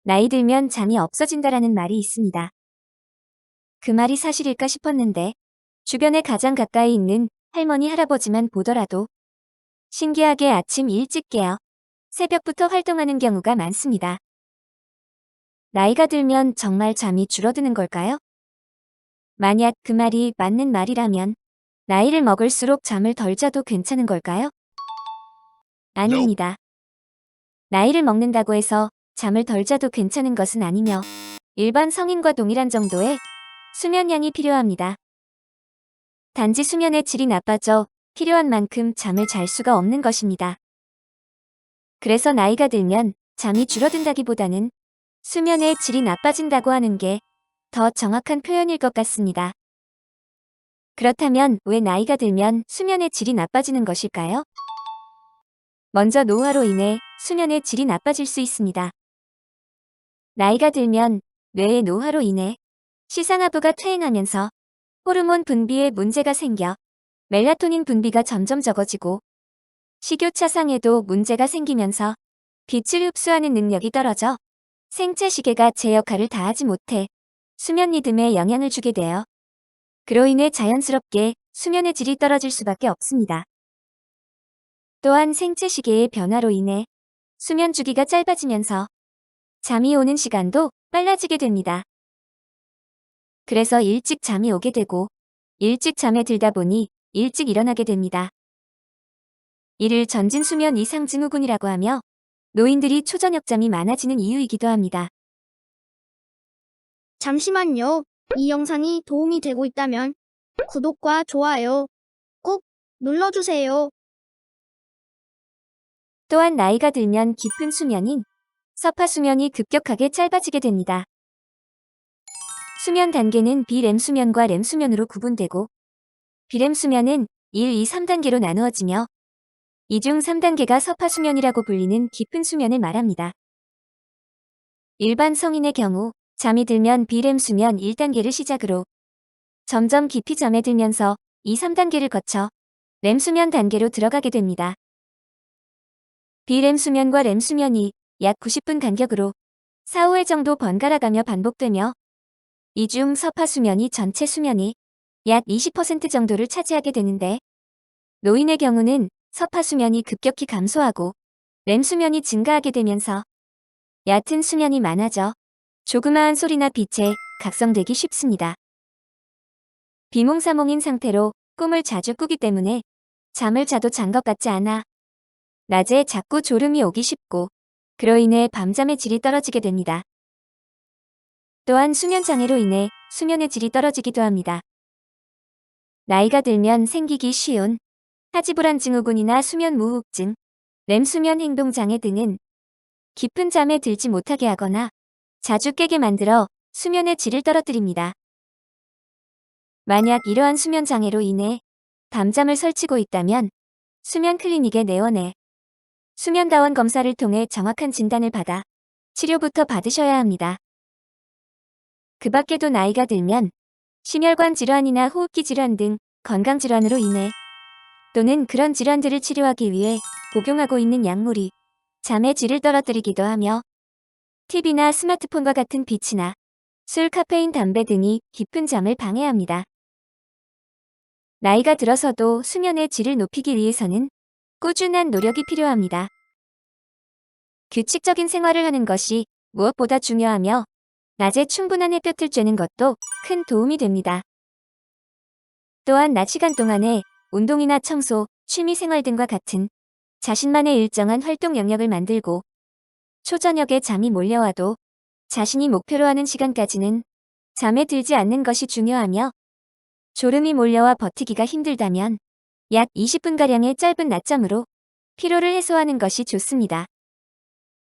나이 들면 잠이 없어진다라는 말이 있습니다. 그 말이 사실일까 싶었는데 주변에 가장 가까이 있는 할머니, 할아버지만 보더라도 신기하게 아침 일찍 깨어 새벽부터 활동하는 경우가 많습니다. 나이가 들면 정말 잠이 줄어드는 걸까요? 만약 그 말이 맞는 말이라면 나이를 먹을수록 잠을 덜 자도 괜찮은 걸까요? 아닙니다. 나이를 먹는다고 해서 잠을 덜 자도 괜찮은 것은 아니며 일반 성인과 동일한 정도의 수면량이 필요합니다. 단지 수면의 질이 나빠져 필요한 만큼 잠을 잘 수가 없는 것입니다. 그래서 나이가 들면 잠이 줄어든다기보다는 수면의 질이 나빠진다고 하는 게 더 정확한 표현일 것 같습니다. 그렇다면 왜 나이가 들면 수면의 질이 나빠지는 것일까요? 먼저 노화로 인해 수면의 질이 나빠질 수 있습니다. 나이가 들면 뇌의 노화로 인해 시상하부가 퇴행하면서 호르몬 분비에 문제가 생겨 멜라토닌 분비가 점점 적어지고 식욕차상에도 문제가 생기면서 빛을 흡수하는 능력이 떨어져 생체 시계가 제 역할을 다하지 못해 수면 리듬에 영향을 주게 되어 그로 인해 자연스럽게 수면의 질이 떨어질 수밖에 없습니다. 또한 생체 시계의 변화로 인해 수면 주기가 짧아지면서 잠이 오는 시간도 빨라지게 됩니다. 그래서 일찍 잠이 오게 되고 일찍 잠에 들다 보니 일찍 일어나게 됩니다. 이를 전진수면 이상 증후군이라고 하며 노인들이 초저녁잠이 많아지는 이유이기도 합니다. 잠시만요. 이 영상이 도움이 되고 있다면 구독과 좋아요 꼭 눌러주세요. 또한 나이가 들면 깊은 수면인 서파 수면이 급격하게 짧아지게 됩니다. 수면 단계는 비렘 수면과 렘 수면으로 구분되고 비렘 수면은 1, 2, 3단계로 나누어지며 이 중 3단계가 서파 수면이라고 불리는 깊은 수면을 말합니다. 일반 성인의 경우 잠이 들면 비렘 수면 1단계를 시작으로 점점 깊이 잠에 들면서 2, 3단계를 거쳐 렘 수면 단계로 들어가게 됩니다. 비렘 수면과 렘 수면이 약 90분 간격으로 4, 5회 정도 번갈아가며 반복되며 이 중 서파 수면이 전체 수면이 약 20% 정도를 차지하게 되는데 노인의 경우는 서파 수면이 급격히 감소하고 렘 수면이 증가하게 되면서 얕은 수면이 많아져 조그마한 소리나 빛에 각성되기 쉽습니다. 비몽사몽인 상태로 꿈을 자주 꾸기 때문에 잠을 자도 잔 것 같지 않아 낮에 자꾸 졸음이 오기 쉽고 그로 인해 밤잠의 질이 떨어지게 됩니다. 또한 수면장애로 인해 수면의 질이 떨어지기도 합니다. 나이가 들면 생기기 쉬운 하지불안 증후군이나 수면무호흡증, 렘 수면 행동장애 등은 깊은 잠에 들지 못하게 하거나 자주 깨게 만들어 수면의 질을 떨어뜨립니다. 만약 이러한 수면장애로 인해 밤잠을 설치고 있다면 수면 클리닉에 내원해 수면다원 검사를 통해 정확한 진단을 받아 치료부터 받으셔야 합니다. 그 밖에도 나이가 들면 심혈관 질환이나 호흡기 질환 등 건강질환으로 인해 또는 그런 질환들을 치료하기 위해 복용하고 있는 약물이 잠의 질을 떨어뜨리기도 하며 TV나 스마트폰과 같은 빛이나 술, 카페인, 담배 등이 깊은 잠을 방해합니다. 나이가 들어서도 수면의 질을 높이기 위해서는 꾸준한 노력이 필요합니다. 규칙적인 생활을 하는 것이 무엇보다 중요하며 낮에 충분한 햇볕을 쬐는 것도 큰 도움이 됩니다. 또한 낮 시간 동안에 운동이나 청소, 취미생활 등과 같은 자신만의 일정한 활동 영역을 만들고 초저녁에 잠이 몰려와도 자신이 목표로 하는 시간까지는 잠에 들지 않는 것이 중요하며 졸음이 몰려와 버티기가 힘들다면 약 20분가량의 짧은 낮잠으로 피로를 해소하는 것이 좋습니다.